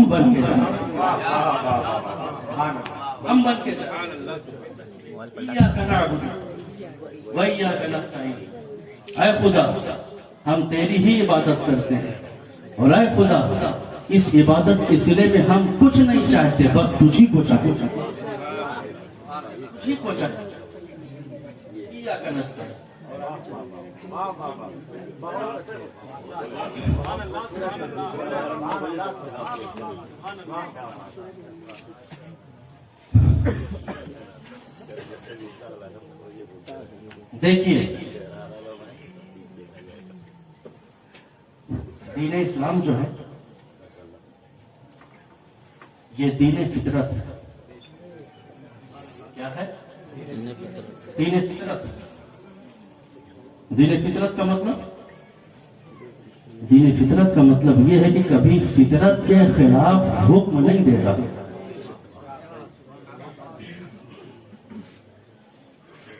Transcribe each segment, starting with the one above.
ہم بن کے جائیں، ہم بن کے جائیں۔ ایاک نعبد و ایاک نستعین، اے خدا ہم تیری ہی عبادت کرتے ہیں، اور اے خدا اس عبادت کے صلے میں ہم کچھ نہیں چاہتے، بس تجھی کو چاہتے، تجھی کو چاہتے۔ ایاک نستعین۔ دیکھیے دین اسلام جو ہے یہ دین فطرت ہے۔ کیا ہے؟ دین فطرت۔ دین فطرت کا مطلب، دین فطرت کا مطلب یہ ہے کہ کبھی فطرت کے خلاف حکم نہیں دے گا۔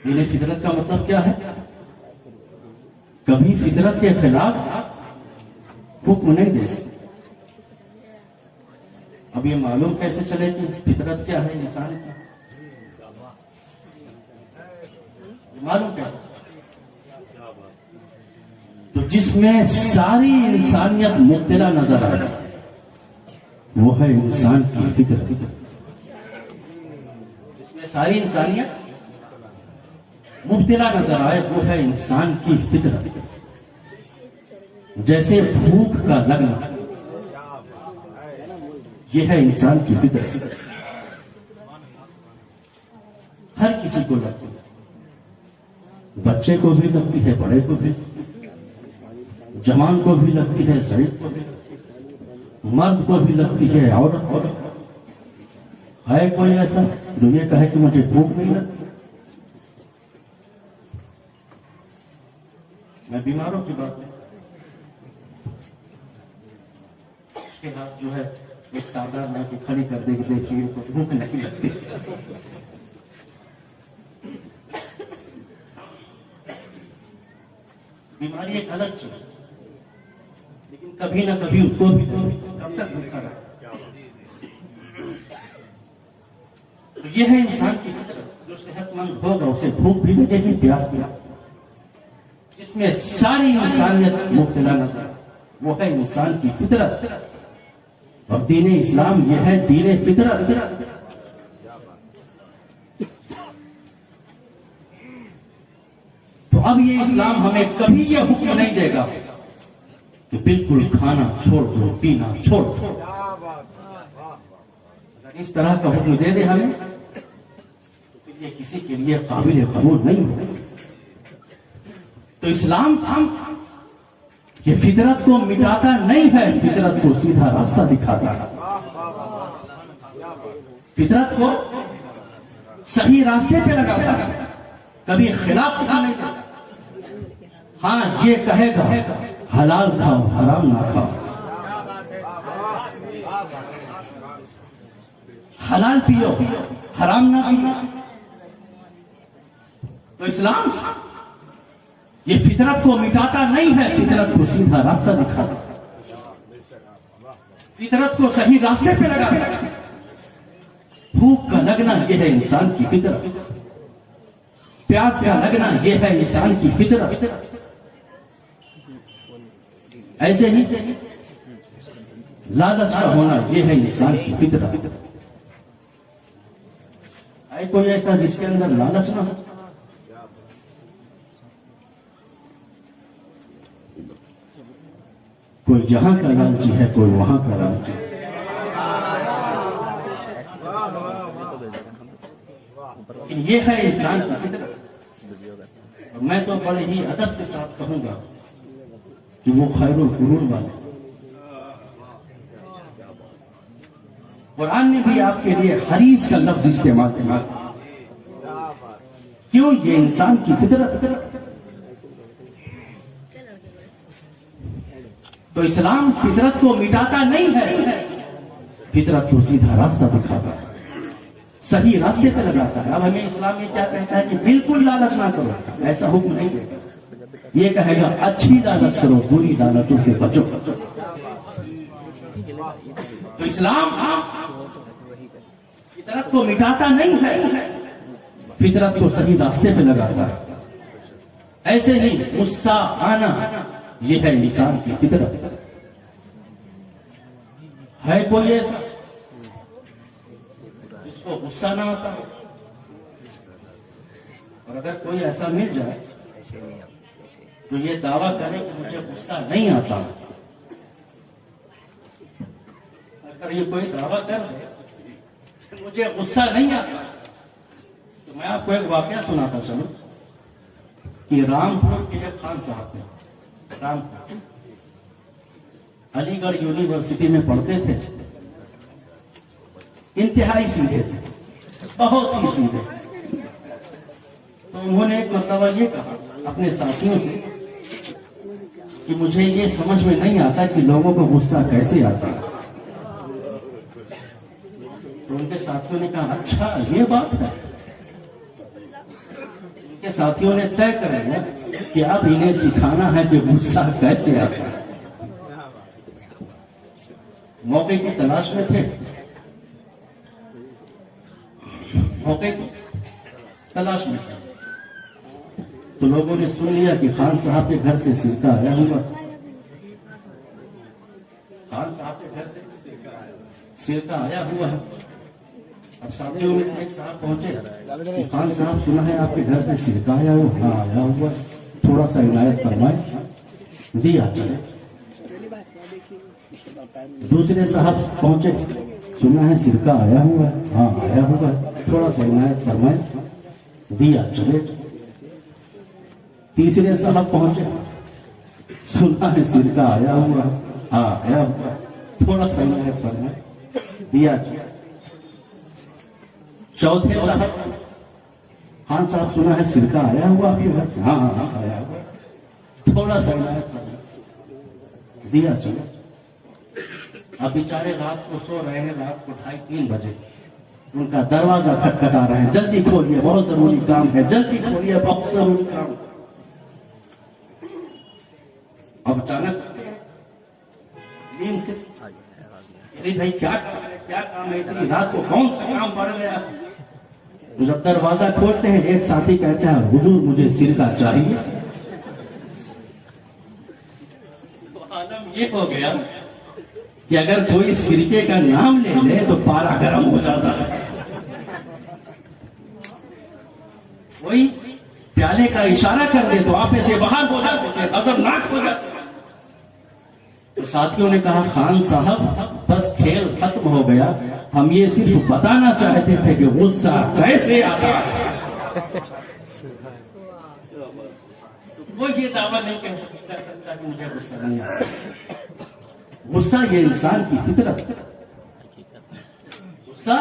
دین فطرت کا مطلب کیا ہے؟ کبھی فطرت کے خلاف حکم نہیں دے گا۔ اب یہ معلوم کیسے چلے کہ فطرت کیا ہے انسان کی؟ معلوم کیسے؟ تو جس میں ساری انسانیت مبتلا نظر آئے وہ ہے انسان کی فطرت۔ جس میں ساری انسانیت مبتلا نظر آئے وہ ہے انسان کی فطرت۔ جیسے بھوک کا لگنا یہ ہے انسان کی فطرت، ہر کسی کو لگتی ہے، بچے کو بھی لگتی ہے، بڑے کو بھی، جوان کو بھی لگتی ہے، ضعیف کو بھی، مرد کو بھی لگتی ہے، عورت۔ ہے کوئی ایسا جو یہ کہے کہ مجھے بھوک نہیں لگتی؟ میں بیماروں کی بات نہیں، اس کے ہاتھ جو ہے ایک تعداد میں کہ کھڑی کر دے کہ دیکھیے کو بھوک نہیں لگتی۔ بیماری ایک الگ چیز، لیکن کبھی نہ کبھی اس کو بھی کب تک بھوکا رہا۔ تو یہ ہے انسان کی فطرت، جو صحت مند ہوگا اسے بھوک بھی لگے گی، پیاس بھی، جس میں ساری انسانیت مبتلا نظر وہ ہے انسان کی فطرت۔ اور دین اسلام یہ ہے دین فطرت۔ تو اب یہ اسلام ہمیں کبھی یہ حکم نہیں دے گا کہ بالکل کھانا چھوڑ دو، پینا چھوڑ دو۔ اگر اس طرح کا حکم دے دے ہمیں تو یہ کسی کے لیے قابل قبول نہیں ہے۔ تو اسلام یہ فطرت کو مٹاتا نہیں ہے، فطرت کو سیدھا راستہ دکھاتا ہے، فطرت کو صحیح راستے پہ لگاتا ہے، کبھی خلاف نہیں کرتا۔ ہاں یہ کہے گا حلال کھاؤ حرام نہ کھاؤ، حلال پیو حرام نہ پیو۔ تو اسلام یہ فطرت کو مٹاتا نہیں ہے، فطرت کو سیدھا راستہ دکھاتا ہے، فطرت کو صحیح راستے پہ لگاتا ہے۔ بھوک کا لگنا یہ ہے انسان کی فطرت، پیاس کا لگنا یہ ہے انسان کی فطرت۔ ایسے ہی لالچ کا ہونا یہ ہے انسان کی فطرت۔ ہے کوئی ایسا جس کے اندر لالچ نہ ہو؟ کوئی یہاں کا لالچی ہے، کوئی وہاں کا لالچی ہے۔ یہ ہے انسان کی فطرت۔ میں تو بڑے ہی ادب کے ساتھ کہوں گا کہ وہ خیر القرون والے۔ قرآن نے بھی آپ کے لیے حریص کا لفظ استعمال کیا۔ کیوں؟ یہ انسان کی فطرت۔ تو اسلام فطرت کو مٹاتا نہیں ہے، فطرت کو سیدھا راستہ دکھاتا ہے، صحیح راستے پہ لگاتا ہے۔ اب ہمیں اسلام یہ کیا کہتا ہے کہ بالکل لالچ نہ کرو، ایسا حکم نہیں دے گا۔ یہ کہے گا اچھی لالچ کرو، بری لالچوں سے بچو۔ تو تو اسلام فطرت کو مٹاتا نہیں ہے، فطرت کو صحیح راستے پہ لگاتا ہے. ایسے نہیں غصہ آنا یہ ہے انسان کی فطرت. ہے کوئی ایسا جس کو غصہ نہ آتا؟ اور اگر کوئی ایسا مل جائے تو یہ دعویٰ کرے کہ مجھے غصہ نہیں آتا، اگر یہ کوئی دعویٰ کر دے کہ مجھے غصہ نہیں آتا، تو میں آپ کو ایک واقعہ سناتا چلوں کہ رامپور کے ایک خان صاحب تھے. رامپور علی گڑھ یونیورسٹی میں پڑھتے تھے. انتہائی سیدھے تھے، بہت ہی سیدھے. تو انہوں نے ایک مرتبہ یہ کہا اپنے ساتھیوں سے کہ مجھے یہ سمجھ میں نہیں آتا کہ لوگوں کو غصہ کیسے آتا ہے. تو ان کے ساتھیوں نے کہا اچھا یہ بات ہے. ان کے ساتھیوں نے طے کر لیا کہ اب انہیں سکھانا ہے کہ غصہ کیسے آتا ہے. موقع کی تلاش میں تھے، موقع کی تلاش میں تھے تو لوگوں نے سن لیا کہ خان صاحب کے گھر سے سرکہ آیا ہوا. خان صاحب کے گھر سے سرکہ آیا ہوا ہے. اب ساتھیوں میں سے ایک صاحب پہنچے، خان صاحب سنا ہے آپ کے گھر سے سرکہ آیا ہوا. ہاں آیا ہوا ہے، تھوڑا سا عنایت فرمائے. دیا. دوسرے صاحب پہنچے، سنا ہے سرکہ آیا ہوا ہے. ہاں آیا ہوا ہے، تھوڑا سا عنایت فرمائے. دیا. چلے. تیسرے صاحب پہنچے، سنا ہے سرکہ آیا ہوا ہے. ہاں آیا ہوا ہے، تھوڑا سا عنایت فرمائے. دیا. چوتھے صاحب، خان صاحب سنا ہے سرکہ آیا ہوا آپ کے گھر سے. ہاں ہاں آیا ہوا، تھوڑا سا عنایت فرمائے. دیا. چلو. اب بیچارے رات کو سو رہے ہیں، رات کو 2:30-3 بجے ان کا دروازہ کھٹکھٹا رہے ہیں. جلدی کھولیے، بہت ضروری کام ہے، جلدی کھولیے، بہت ضروری کام. اب اچانک نیند سے بھائی کیا کام ہے اتنی رات کو، کون سا کام پڑ گیا؟ جب دروازہ کھولتے ہیں ایک ساتھی کہتے ہیں حضور مجھے سرکہ چاہیے. تو عالم یہ ہو گیا کہ اگر کوئی سرکے کا نام لے لے تو پارا گرم ہو جاتا ہے. کوئی پیالے کا اشارہ کر دے تو آپے سے باہر ہو جاتے ہیں، غضبناک ہو جاتے ہیں. تو ساتھیوں نے کہا خان صاحب بس کھیل ختم ہو گیا، ہم یہ صرف بتانا چاہتے تھے کہ غصہ کیسے آتا ہے. وہ یہ دعویٰ نہیں کر سکتا کہ مجھے غصہ نہیں آتا. غصہ یہ انسان کی فطرت، غصہ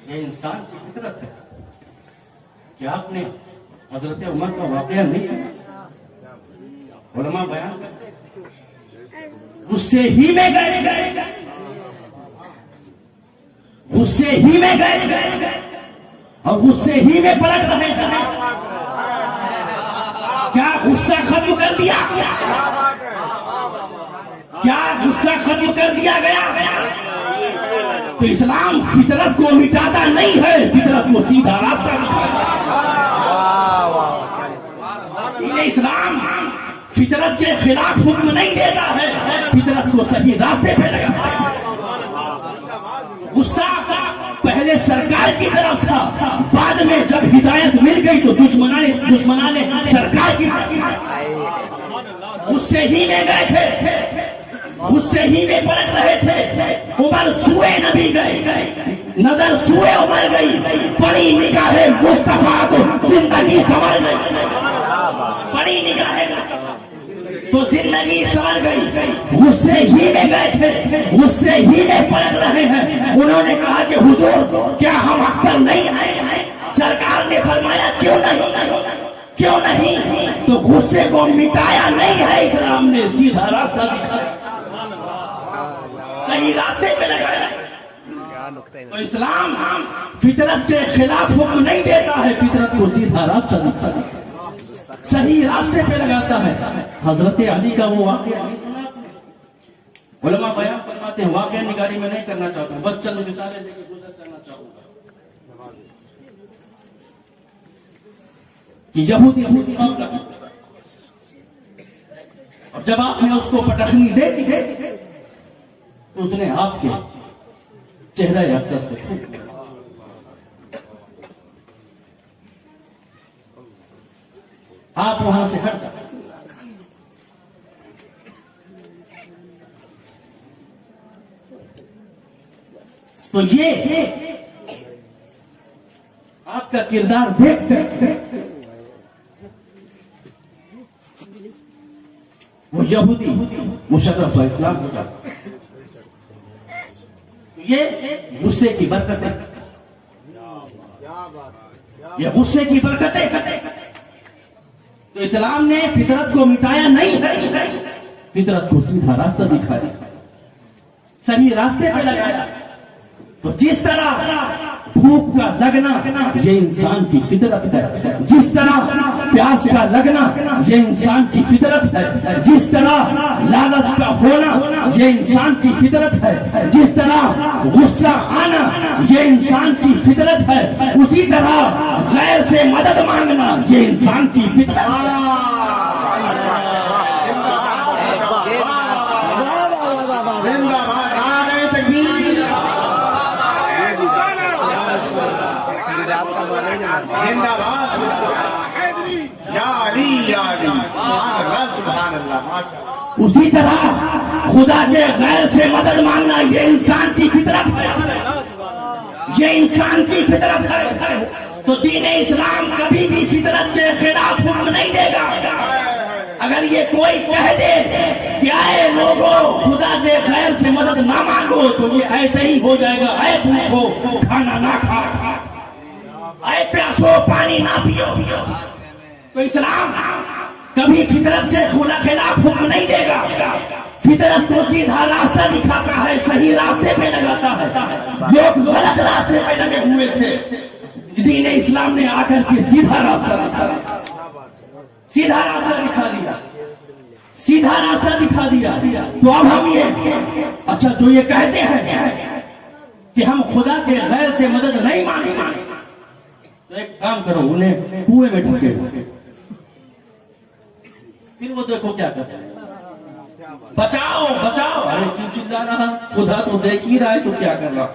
یہ انسان کی فطرت ہے. کیا آپ نے حضرت عمر کا واقعہ نہیں سنا؟ علماء بیان کرتے غصے ہی میں گئے، غصے ہی میں گئے اور غصے ہی میں پلٹ رہے ہیں. کیا غصہ ختم کر دیا؟ کیا غصہ ختم کر دیا گیا؟ تو اسلام فطرت کو مٹاتا نہیں ہے، فطرت کو سیدھا راستہ دکھاتا ہے. اسلام فطرت کے خلاف حکم نہیں دیتا ہے، فطرت کو صحیح راستے پہ لگاتا ہے. غصہ پہلے سرکار کی طرف تھا، بعد میں جب ہدایت مل گئی تو دشمنان سرکار کی غصے ہی میں گئے تھے، غصے ہی میں پلٹ رہے تھے. عمر سوئے نبی گئے، نظر سوئے عمر گئی، بڑی نگاہ مصطفیٰ کو زندگی سنور گئی. بڑی نگاہ تو زندگی سنور گئی. غصے ہی میں گئے تھے، غصے ہی میں پلٹ رہے ہیں. انہوں نے کہا کہ حضور کیا ہم حق پر نہیں آئے ہیں؟ سرکار نے فرمایا کیوں نہیں؟ تو غصے کو مٹایا نہیں ہے اسلام نے، سیدھا راستہ دکھایا، صحیح راستے پہ لگایا. تو اسلام فطرت کے خلاف حکم نہیں دیتا ہے، فطرت کو سیدھا راستہ دکھاتا ہے، صحیح راستے پہ لگاتا ہے. حضرت علی کا وہ واقعہ نہیں سنا آپ نے؟ علماء بیان فرماتے ہیں، واقعہ نگاری میں نہیں کرنا چاہتا ہوں، بس چند مثالیں دے کے گزر کرنا چاہوں گا کہ یہودی معاملہ، اور جب آپ نے اس کو پٹخنی دے دی تو اس نے آپ کے چہرہ اقدس پہ تھوک دیا۔ آپ وہاں سے ہٹ سکتے، تو یہ آپ کا کردار دیکھ کر وہ یہودی مشرف و اسلام ہو جاتا، یہ غصے کی برکتیں، یہ غصے کی برکتیں، تو اسلام نے فطرت کو مٹایا نہیں، فطرت کو سیدھا راستہ دکھایا، صحیح راستے پہ لگایا۔ تو جس طرح بھوک کا لگنا یہ انسان کی فطرت ہے، جس طرح پیاس کا لگنا یہ انسان کی فطرت ہے، جس طرح لالچ کا ہونا یہ انسان کی فطرت ہے، جس طرح غصہ آنا یہ انسان کی فطرت ہے، اسی طرح غیر سے مدد مانگنا یہ انسان کی فطرت ہے۔ اسی طرح خدا کے غیر سے مدد مانگنا یہ انسان کی فطرت ہے، یہ انسان کی فطرت ہے۔ تو دین اسلام کبھی بھی فطرت کے خلاف حکم نہیں دے گا۔ اگر یہ کوئی کہہ دے کہ اے لوگوں خدا سے غیر سے مدد نہ مانگو تو یہ ایسے ہی ہو جائے گا، اے بھوکو کھانا نہ کھا، اے پیاسو پانی نہ پیو۔ تو اسلام کبھی فطرت کے خلاف حکم نہیں دے گا، فطرت کو سیدھا راستہ دکھاتا ہے، صحیح راستے پہ لگاتا ہے۔ لوگ غلط راستے پہ لگے ہوئے تھے، دین اسلام نے آ کر کے سیدھا راستہ دکھا، سیدھا راستہ دکھا دیا، سیدھا راستہ دکھا دیا۔ تو اب ہم یہ اچھا جو یہ کہتے ہیں کہ ہم خدا کے غیر سے مدد نہیں مانگیں، تو ایک کام کرو، انہیں کنویں میں ڈھکے، پھر وہ دیکھو کیا کرتے ہیں، بچاؤ بچاؤ، ارے کیوں چلا رہا، خدا تو دیکھ ہی رہا ہے تو کیا کر رہا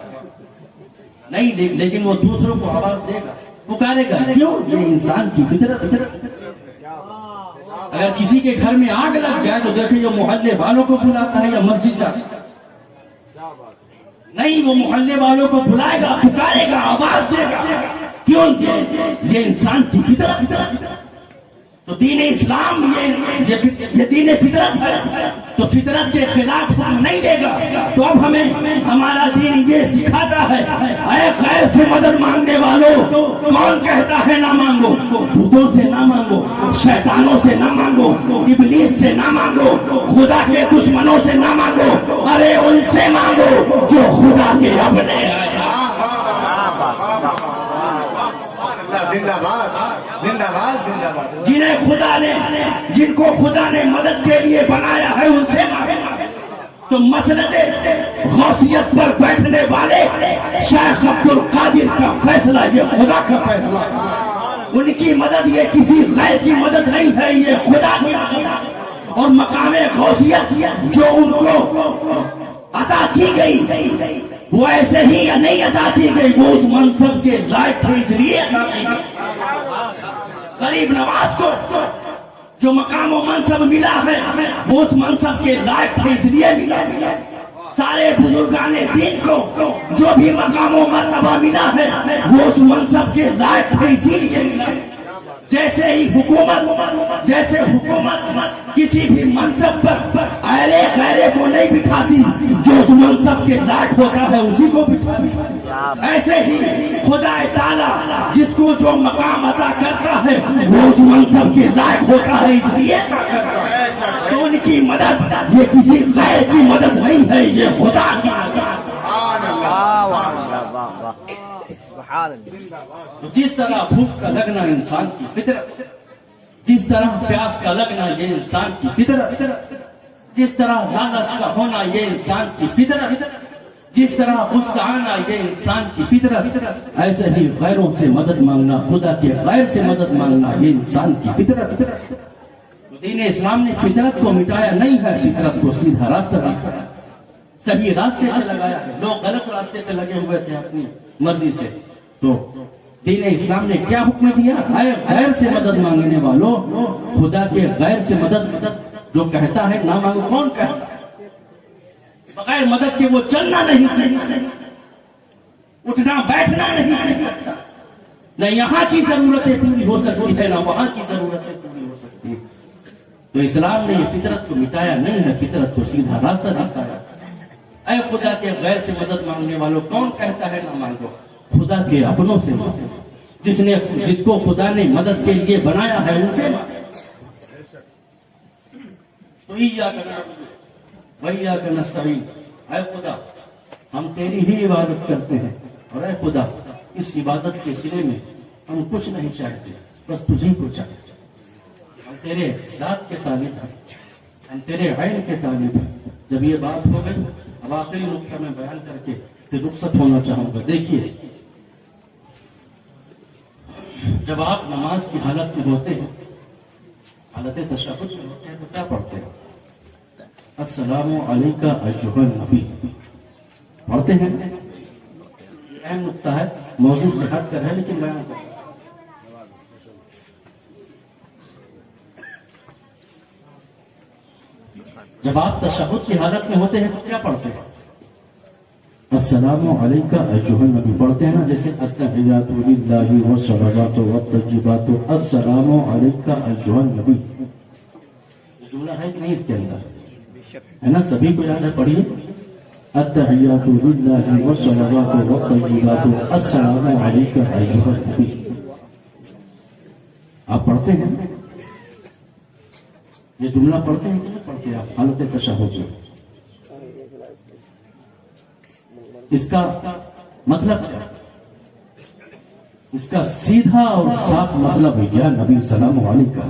نہیں دیکھ، لیکن وہ دوسروں کو آواز دے گا، پکارے گا، کیوں؟ یہ انسان کی فطرت۔ اگر کسی کے گھر میں آگ لگ جائے تو دیکھیں جو محلے والوں کو بلاتا ہے یا مسجد جاتا ہے، نہیں، وہ محلے والوں کو بلائے گا، پکارے گا، آواز دے گا، کیوں؟ یہ انسان کی فطرت۔ تو دین اسلام یہ دین فطرت ہے، تو فطرت کے خلاف حکم نہیں دے گا۔ تو اب ہمیں ہمارا دین یہ سکھاتا ہے، اے غیر سے مدد مانگنے والوں، کون کہتا ہے نہ مانگو؟ بتوں سے نہ مانگو، شیطانوں سے نہ مانگو، ابلیس سے نہ مانگو، خدا کے دشمنوں سے نہ مانگو، ارے ان سے مانگو جو خدا کے اپنے ہیں۔ جنہیں خدا نے، جن کو خدا نے مدد کے لیے بنایا ہے ان سے مانگے۔ تو مسند غوثیت پر بیٹھنے والے شیخ عبد القادر کا فیصلہ یہ خدا کا فیصلہ، ان کی مدد یہ کسی غیر کی مدد نہیں ہے، یہ خدا کی مدد۔ اور مقام غوثیت جو ان کو عطا کی گئی وہ ایسے ہی نہیں عطا کی گئی، وہ اس منصب کے لائق تھے اس لیے عطا کی گئی۔ غریب نواز کو جو مقام و منصب ملا ہے وہ اس منصب کے لائق تھے اس لیے ملا۔ سارے بزرگان دین کو جو بھی مقام و مرتبہ ملا ہے وہ اس منصب کے لائق تھے اسی لیے ملا۔ جیسے ہی حکومت کسی بھی منصب پر اہلِ غیرے کو نہیں بٹھاتی، جو اس منصب کے لائق ہوتا ہے اسی کو بٹھاتی، ایسے ہی خدا تعالیٰ جس کو جو مقام عطا کرتا ہے وہ اس منصب کے لائق ہوتا ہے اس لیے تو ان کی مدد یہ کسی غیر کی مدد نہیں ہے، یہ خدا کی مدد۔ جس طرح بھوک کا لگنا انسان کی فطرت، جس طرح پیاس کا لگنا یہ انسان کی فطرت، جس طرح لالچ کا ہونا یہ انسان کی فطرت، جس طرح غصہ آنا یہ انسان کی فطرت، ایسے ہی غیروں سے مدد مانگنا، خدا کے غیر سے مدد مانگنا یہ انسان کی فطرت۔ دین اسلام نے فطرت کو مٹایا نہیں ہے، فطرت کو سیدھا راستہ دکھایا، صحیح راستے پہ لگایا ہے۔ لوگ غلط راستے پہ لگے ہوئے تھے اپنی مرضی سے، تو دین اسلام نے کیا حکم دیا؟ اے غیر سے مدد مانگنے والوں، خدا کے غیر سے مدد جو کہتا ہے نہ مانگو، کون کہتا ہے؟ بغیر مدد کے وہ چلنا نہیں سکتا، اٹھنا بیٹھنا نہیں سکتا، نہ یہاں کی ضرورتیں پوری ہو سکتی ہے نہ وہاں کی ضرورتیں پوری ہو سکتی ہیں۔ تو اسلام نے یہ فطرت کو مٹایا نہیں ہے، فطرت کو سیدھا راستہ دکھایا۔ اے خدا کے غیر سے مدد مانگنے والوں، کون کہتا ہے نہ مانگو؟ خدا کے اپنوں سے، جس کو خدا نے مدد کے لیے بنایا ہے ان سے مانگو۔ تو وَإِيَّاكَ نَسْتَعِينُ، اے خدا ہم تیری ہی عبادت کرتے ہیں، اور اے خدا اس عبادت کے سلے میں ہم کچھ نہیں چاہتے، بس تجھی کو چاہتے۔ ہم تیرے ذات کے طالب ہیں، ہم تیرے عین کے طالب ہیں۔ جب یہ بات ہو گئی، اب آخری نقطہ میں بیان کر کے پھر رخصت ہونا چاہوں گا۔ دیکھیے، جب آپ نماز کی حالت میں ہوتے ہیں، حالت تشہد میں ہوتے ہیں، تو کیا پڑھتے ہیں؟ السلام علیکہ ایھا النبی پڑھتے ہیں۔ اہم نقطہ ہے، موضوع سے ہٹ کر ہے لیکن بیان کرتا ہوں۔ جب آپ تشہد کی حالت میں ہوتے ہیں تو کیا پڑھتے ہیں؟ السلام علیکہ ایھا النبی پڑھتے ہیں نا، جیسے التحیات للہ والصلوات والطیبات، السلام علیکہ ایھا النبی۔ جملہ ہے کہ نہیں اس کے اندر؟ ہے نا، سبھی کو یاد ہے، پڑھیے۔ التحیات للہ والصلوات والطیبات، السلام علیکہ ایھا النبی۔ آپ پڑھتے ہیں یہ جملہ؟ پڑھتے ہیں کہ نہیں پڑھتے آپ حالت تشہد میں؟ اس کا مطلب کیا؟ اس کا سیدھا اور صاف مطلب یا نبی سلام علیکہ۔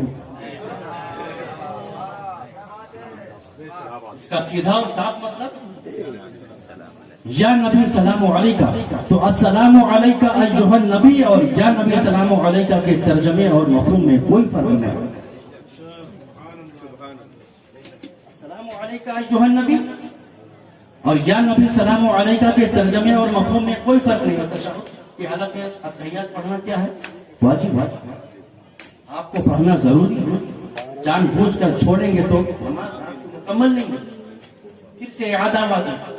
اس کا سیدھا اور صاف مطلب یا نبی سلام علیکہ۔ تو السلام علیکہ ایھا النبی اور یا نبی سلام علیکہ کے ترجمے اور مفہوم میں کوئی فرق نہیں۔ السلام علیکہ ایھا النبی اور یا نبی سلام علیکہ کے ترجمے اور مفہوم میں کوئی فرق نہیں۔ تشہد کی حالت میں التحیات پڑھنا کیا ہے؟ واجب۔ آپ کو پڑھنا ضروری ہے، جان بوجھ کر چھوڑیں گے تو مکمل نہیں، پھر سے اعادہ واجب۔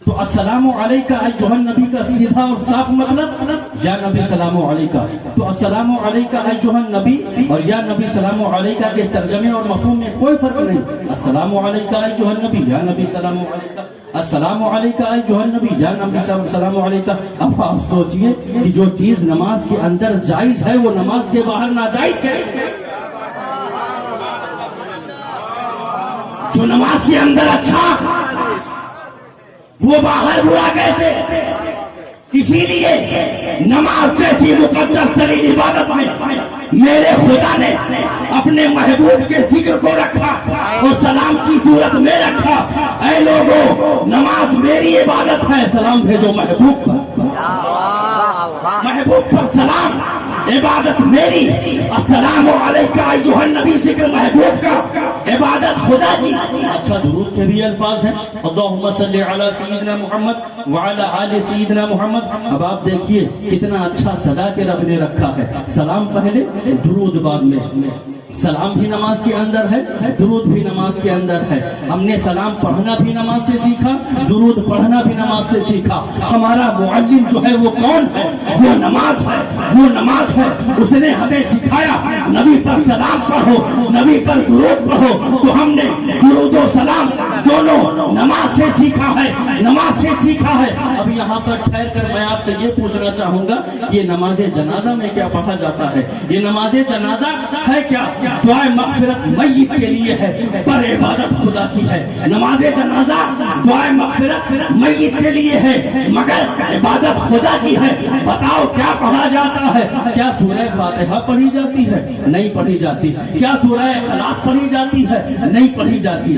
تو السلام علیکہ ایھا النبی کا سیدھا اور صاف مطلب یا نبی سلام علیکہ۔ تو السلام علیکہ ایھا النبی اور یا نبی سلام علیکہ کے ترجمے اور مفہوم میں کوئی فرق نہیں۔ السلام علیکہ ایھا النبی یا نبی سلام علیکہ، السلام علیکہ ایھا النبی یا نبی سلام علیکہ۔ اب آپ سوچئے کہ جو چیز نماز کے اندر جائز ہے وہ نماز کے باہر ناجائز ہے؟ جو نماز کے اندر اچھا وہ باہر برا کیسے؟ اسی لیے نماز جیسی مقدس ترین عبادت میں میرے خدا نے اپنے محبوب کے ذکر کو رکھا اور سلام کی صورت میں رکھا۔ اے لوگو، نماز میری عبادت ہے، سلام بھیجو محبوب پر، محبوب پر سلام، عبادت میری۔ السلام علیکہ ایھا النبی ذکر محبوب کا، عبادت خدا کی۔ اچھا، درود کے بھی الفاظ ہیں، اللہم صلی علی سیدنا محمد وعلی آل سیدنا محمد۔ اب آپ دیکھیے کتنا اچھا سجا کے رب نے رکھا ہے، سلام پہلے، درود بعد میں۔ سلام بھی نماز کے اندر ہے، درود بھی نماز کے اندر ہے۔ ہم نے سلام پڑھنا بھی نماز سے سیکھا، درود پڑھنا بھی نماز سے سیکھا۔ ہمارا معلم جو ہے وہ کون ہے؟ وہ نماز ہے، وہ نماز ہے۔ اس نے ہمیں سکھایا نبی پر سلام پڑھو، نبی پر درود پڑھو۔ تو ہم نے درود و سلام دونوں نماز سے سیکھا ہے، نماز سے سیکھا ہے۔ اب یہاں پر ٹھہر کر میں آپ سے یہ پوچھنا چاہوں گا، یہ نماز جنازہ میں کیا پڑھا جاتا ہے؟ یہ نماز جنازہ ہے کیا؟ دعائے مغفرت میت کے لیے ہے، پر عبادت خدا کی ہے۔ نماز جنازہ دعائے مغفرت میت کے لیے ہے، مگر عبادت خدا کی ہے۔ بتاؤ کیا پڑھا جاتا ہے؟ کیا سورہ فاتحہ پڑھی جاتی ہے؟ نہیں پڑھی جاتی۔ کیا سورہ اخلاص پڑھی جاتی ہے؟ نہیں پڑھی جاتی۔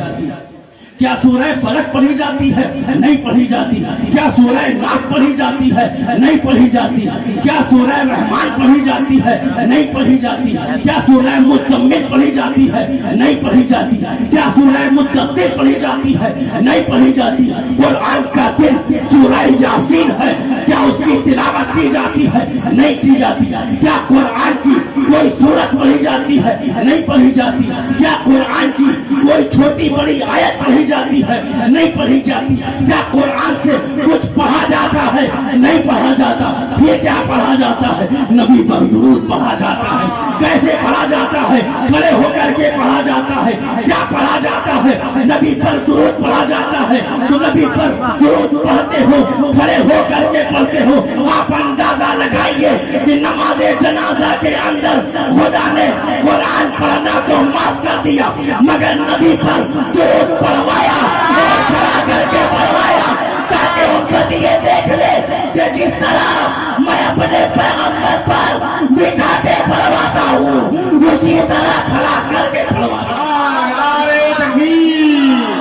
کیا سورہ فلق پڑھی جاتی ہے؟ نہیں پڑھی جاتی۔ کیا سورہ ناس پڑھی جاتی ہے؟ نہیں پڑھی جاتی۔ کیا سورہ رحمان پڑھی جاتی ہے؟ نہیں پڑھی جاتی۔ کیا سورہ مزمل پڑھی جاتی ہے؟ نہیں پڑھی جاتی۔ کیا سورہ مدثر پڑھی جاتی ہے؟ نہیں پڑھی جاتی۔ قرآن کا دل سورہ یاسین ہے، کیا اس کی تلاوت کی جاتی ہے؟ نہیں کی جاتی۔ کیا قرآن کی کوئی سورت پڑھی جاتی ہے؟ نہیں پڑھی جاتی۔ کیا قرآن کی کوئی چھوٹی بڑی آیت پڑھی جاتی ہے؟ نہیں پڑھی جاتی۔ کیا قرآن سے کچھ پڑھا جاتا ہے؟ نہیں پڑھا جاتا۔ پھر کیا پڑھا جاتا ہے؟ نبی پر درود پڑھا جاتا ہے۔ کیسے پڑھا جاتا ہے؟ کھڑے ہو کر کے پڑھا جاتا ہے۔ کیا پڑھا جاتا ہے؟ نبی پر درود پڑھا جاتا ہے۔ تو نبی پر درود پڑھتے ہو، کھڑے ہو کر کے پڑھتے ہو، آپ اندازہ لگائیے کہ نماز جنازہ کے اندر خدا نے قرآن پڑھنا تو معاف کر دیا، مگر نبی پر درود پڑھوایا اور کھڑا کر کے پڑھوایا، تاکہ امت یہ دیکھ لے کہ جس طرح میں اپنے پیغمبر پر بٹھا کے پڑھواتا ہوں، اسی طرح کھڑا کر کے پڑھواتا ہوں۔ نعرہ تکبیر،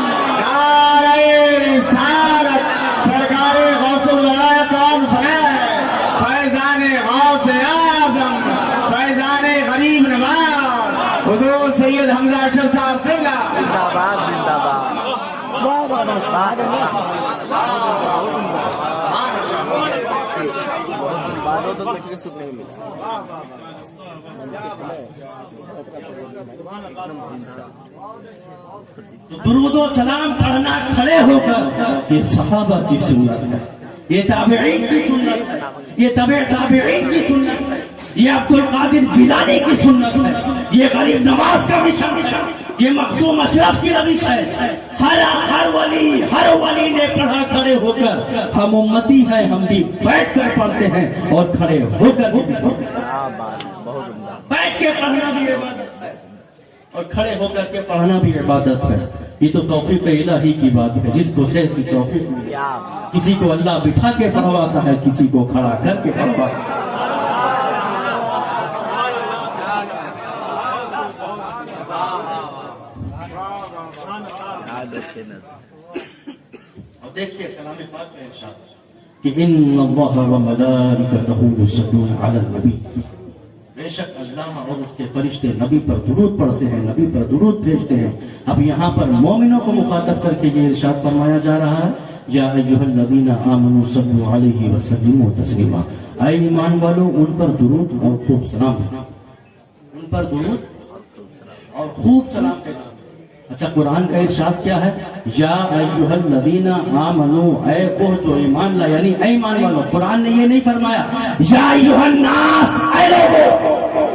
نعرہ رسالت، سرکار غوث الولایت کون ہے؟ فیضان غوث اعظم، فیضان غریب نواز حضور سید حمزہ اشرف صاحب قبلہ زندہ باد، زندہ باد۔ بادوں تو کچھ سننے میں ملتا۔ درود و سلام پڑھنا کھڑے ہو کر یہ صحابہ کی سنت ہے، یہ تابعین کی سنت ہے، یہ تبع تابعین کی سنت ہے، یہ عبد القادر جیلانی کی سنت ہے، یہ غریب نواز کا مشن ہے، یہ مخدوم اشرف کی روش ہے۔ ہر ولی نے پڑھا کھڑے ہو کر۔ ہم امتی ہیں، ہم بھی بیٹھ کر پڑھتے ہیں اور کھڑے ہو کر بیٹھ کے پڑھنا بھی عبادت ہے اور کھڑے ہو کر کے پڑھنا بھی عبادت ہے۔ یہ تو توفیق الہی کی بات ہے، جس کو جیسی توفیق ملے۔ کسی کو اللہ بٹھا کے پڑھواتا ہے، کسی کو کھڑا کر کے پڑھواتا ہے۔ اور دیکھیے کلام پاک میں ارشاد کہ ان اللہ وملائکتہ یصلون علی النبی، بے شک اللہ اور اس کے فرشتے نبی پر درود پڑھتے ہیں، نبی پر درود بھیجتے ہیں۔ اب یہاں پر مومنوں کو مخاطب کر کے یہ ارشاد فرمایا جا رہا ہے، یا ایھا الذین آمنوا صلوا علیہ وسلموا تسلیما، اے ایمان والو ان پر درود اور خوب سلام ہے، ان پر درود اور خوب سلام ہے۔ اچھا قرآن کا ارشاد کیا ہے؟ یا ایھا الذین آمنوا، اے وہ جو ایمان لا، یعنی اے ایمان والو۔ قرآن نے یہ نہیں فرمایا یا ایھا الناس، اے لوگو۔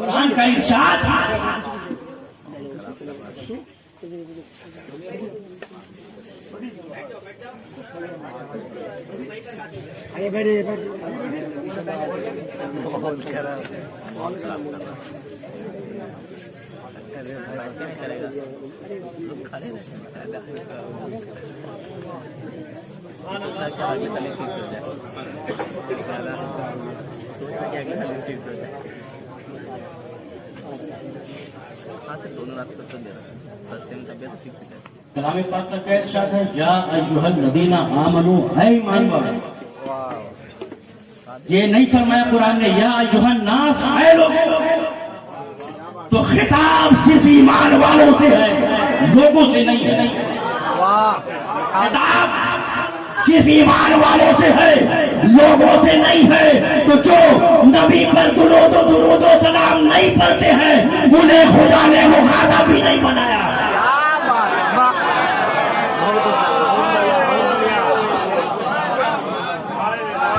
قرآن کا ارشاد کلام پاک کا کیا ارشاد ہے؟ یا ایھا الذین آمنوا، اے ایمان والو۔ یہ نہیں فرمایا قرآن نے یا ایھا الناس، اے لوگو۔ تو خطاب صرف ایمان والوں سے ہے، لوگوں سے نہیں ہے۔ خطاب صرف ایمان والوں سے ہے، لوگوں سے نہیں ہے۔ تو جو نبی پر درود و سلام نہیں پڑھتے ہیں، انہیں خدا نے مخاطب بھی نہیں بنایا۔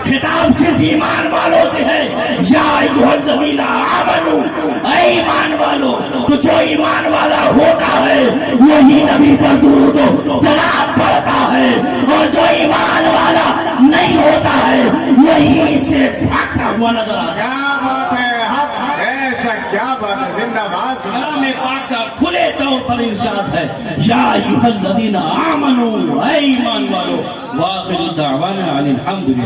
خطاب صرف ایمان والوں سے ہے، یا ایھا الذین آمنوا، اے ایمان والو۔ تو جو ایمان والا ہوتا ہے یہی نبی پر درود و سلام پڑھتا ہے، اور جو ایمان والا نہیں ہوتا ہے یہی اس سے بھاگتا ہوا نظر آتا ہے۔ کیا بات ہے، حق بے شک، کیا بات ہے، زندہ باد۔ کلام پاک کا کھلے طور پر ارشاد ہے، یا ایھا الذین آمنوا، اے ایمان والو، وآخر دعوانا ان الحمد للہ۔